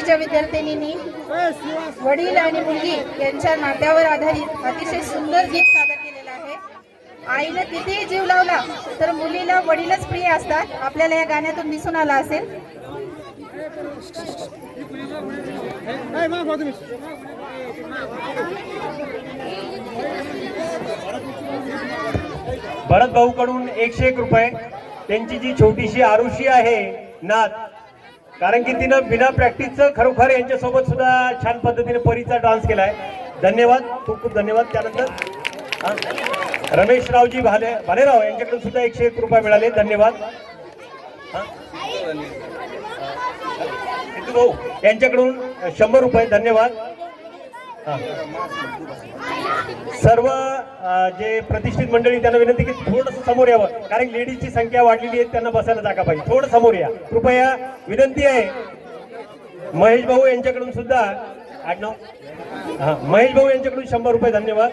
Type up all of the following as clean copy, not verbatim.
बाकीच्या विद्यार्थिनींनी वडील आणि मुलगी यांच्या नात्यावर आधारित अतिशय सुंदर गीत सादर केलेलं आहे. आईने कितीही जीव लावला तर मुलीला वडीलच प्रिय असतात, आपल्याला या गाण्यातून दिसून आला असेल. भरत भाऊ कडून 101 रुपये. त्यांची जी छोटीशी आरुषी आहे नात, कारण की तिनं बिना प्रॅक्टिसचं खरोखर यांच्यासोबत सुद्धा छान पद्धतीने परीचा डान्स केलाय. धन्यवाद, खूप खूप धन्यवाद. त्यानंतर रमेशरावजी भालेराव यांच्याकडून सुद्धा 101 रुपये मिळाले. धन्यवाद. भाऊ यांच्याकडून 100 रुपये. धन्यवाद. सर्व जे प्रतिष्ठित मंडळी त्यांना विनंती की थोडंसं समोर यावं, कारण लेडीजची संख्या वाढलेली आहे, त्यांना बसायला जागा पाहिजे. थोडं समोर या कृपया, विनंती आहे. महेश भाऊ यांच्याकडून सुद्धा महेश भाऊ यांच्याकडून 100 रुपये. धन्यवाद.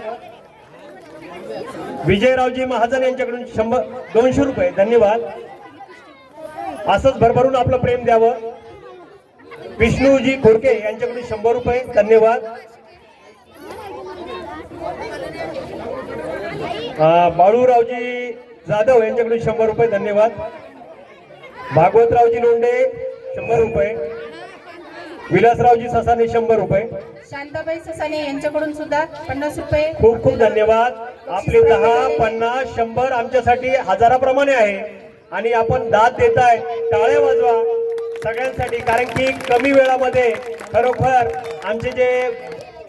विजयरावजी महाजन यांच्याकडून 200 रुपये. धन्यवाद. असंच भरभरून आपलं प्रेम द्यावं. विष्णूजी खोडके यांच्याकडून 100 रुपये. धन्यवाद. बाळूरावजी जाधव यांच्याकडून 100 रुपये. धन्यवाद. भागवतरावजी लोंढे 100 रुपये. विलासरावजी ससाने 100 रुपये. शांताबाई ससाने यांच्याकडून सुद्धा 50 रुपये. खूप खूप धन्यवाद. आपले 10, 50, 100 आमच्यासाठी हजाराप्रमाणे आहे आणि आपण दाद देताय. टाळ्या वाजवा सगळ्यांसाठी, कारण की कमी वेळामध्ये खरोखर आमचे जे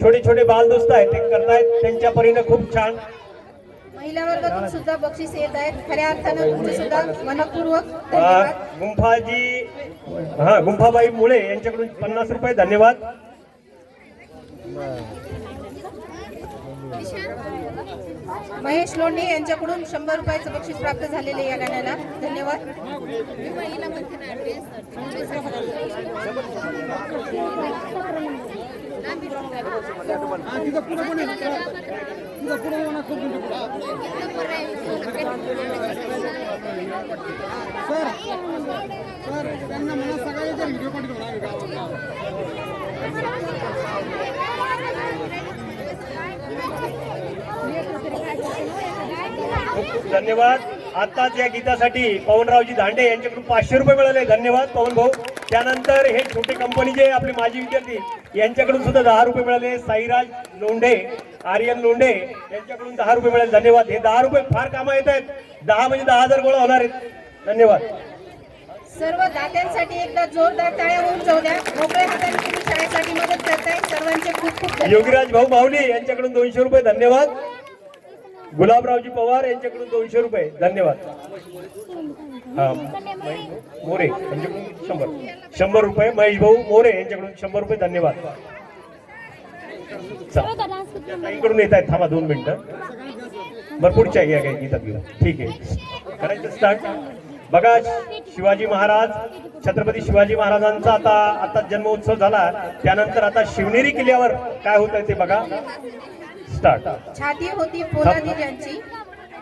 छोटे छोटे बालदोस्त आहेत ते करतायत त्यांच्या परीने खूप छान. महिला वर्गातून सुद्धा बक्षीस येत आहेत. खऱ्या अर्थानं तुमचे सुद्धा मनपूर्वक धन्यवाद. गुंफाबाई मुळे यांच्याकडून 50 रुपये. धन्यवाद. महेश लोंढे यांच्याकडून 100 रुपयाचं बक्षीस प्राप्त झालेले या गाण्याला. धन्यवाद. धन्यवाद. आताच या गीतासाठी पवनरावजी धांडे यांच्याकडून 500 रुपये मिळाले. धन्यवाद पवन भाऊ. त्यानंतर हे छोटे कंपनी जे आपले माजी विद्यार्थी यांच्याकडून सुद्धा 10 रुपये मिळाले. साईराज लोंढे, आर्यन लोंढे यांच्याकडून 10 रुपये मिळाले. धन्यवाद. हे 10 रुपये फार कामा येत आहेत. 10 म्हणजे 10,000 गोळा होणार आहेत. धन्यवाद. सर्व दात्यांसाठी एकदा जोरदार टाळ्या होऊन जाऊ द्या. मोकळ्या हाताने तुम्ही शाळेसाठी मदत करताय. सर्वांचे खूप खूप धन्यवाद. योगीराज भाऊ माऊली यांच्याकडून 200 रुपये. धन्यवाद. गुलाबरावजी पवार यांच्याकडून 200 रुपये. धन्यवाद. मोरे यांच्याकडून 100 रुपये. महेश भाऊ मोरे यांच्याकडून 100 रुपये. धन्यवाद. ताईकडून येत आहेत. थांबा 2 मिनिटं. बरं पुढच्या घ्या काय गीतात घेऊ. ठीक आहे, करायचं स्टार्ट. बघा, शिवाजी महाराज, छत्रपती शिवाजी महाराजांचा आता जन्मोत्सव झाला. त्यानंतर आता शिवनेरी किल्ल्यावर काय होत आहे ते बघा. स्टार्ट. छाती होती पोलादी ज्यांची,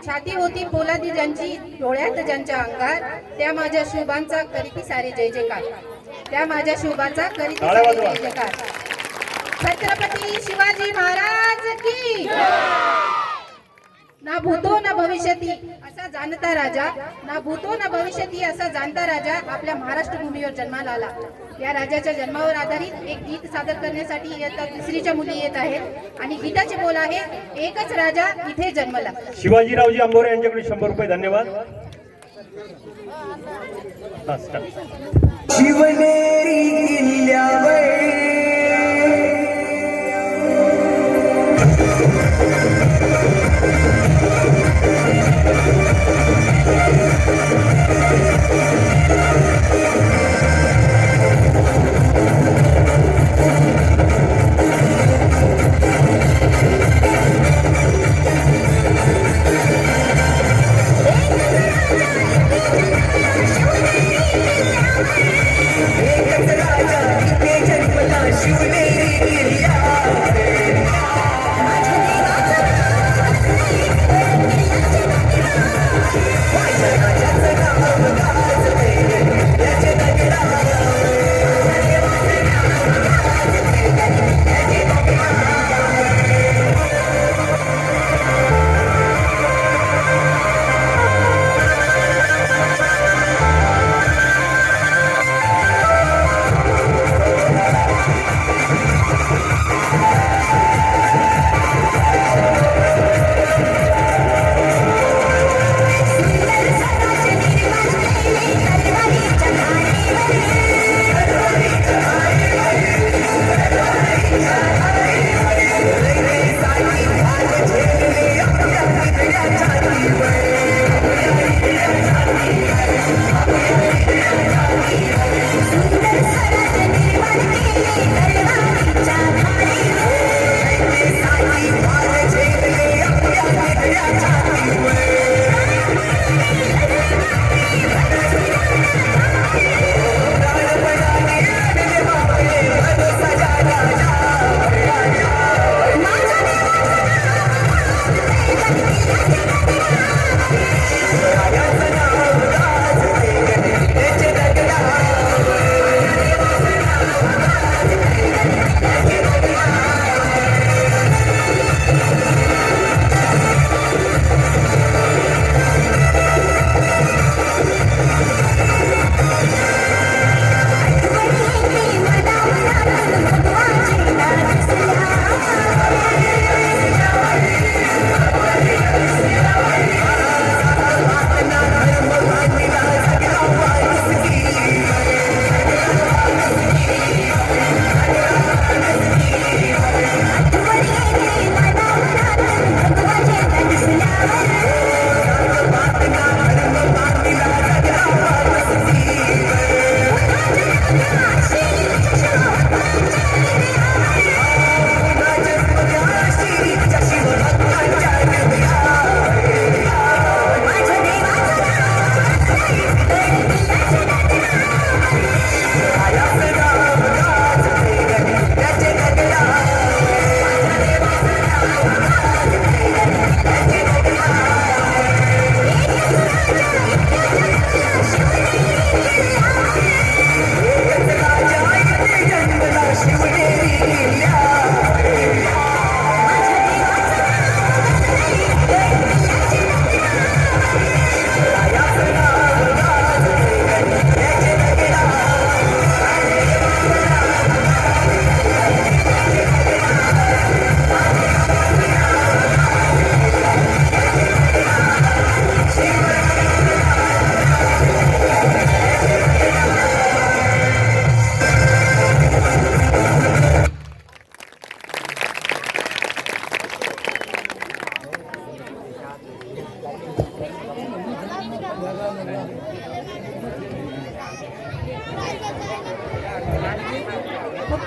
छाती होती पोलादी ज्यांची, डोळ्यात ज्यांच्या अंगार, त्या माझ्या शुभांचा करीती सारे जय जयकार. त्या माझ्या शुभांचा करीती सारे जय जयकार. छत्रपती शिवाजी महाराज की. ना भूतो ना भविष्यती असा जाणता राजा, ना भूतो ना भविष्यती असा जाणता राजा आपल्या महाराष्ट्र भूमीवर जन्माला आला. या राजाच्या जन्मावर आधारित एक गीत सादर करण्यासाठी इयत्ता 3रीच्या मुली येत आहेत आणि गीताचे बोल आहे, एकच राजा इथे जन्मला. शिवाजीरावजी आंबोरे यांच्याकडे 100 रुपये. धन्यवाद. शिवनेरी किल्ल्यावर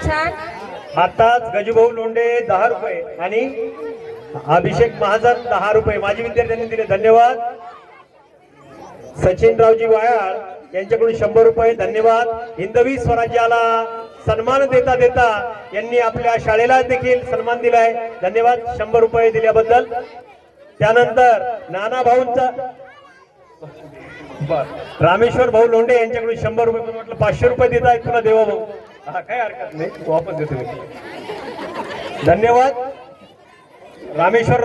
छान. आताच गजूभाऊ लोंढे 10 रुपये आणि अभिषेक महाजन 10 रुपये माजी विद्यार्थ्यांनी दिले, धन्यवाद. सचिनरावजी वायाळ यांच्याकडून 100 रुपये, धन्यवाद. हिंदवी स्वराज्याला सन्मान देता देता यांनी आपल्या शाळेला देखील सन्मान दिलाय, धन्यवाद. 100 रुपये दिल्याबद्दल. त्यानंतर नाना भाऊंचा रामेश्वर भाऊ लोंढे यांच्याकडून 100 रुपये, पण म्हटलं 500 रुपये देत आहेत पुन्हा देवा भाऊ. हा काय हरकत नाही, वापस देतो मी, धन्यवाद. रामेश्वर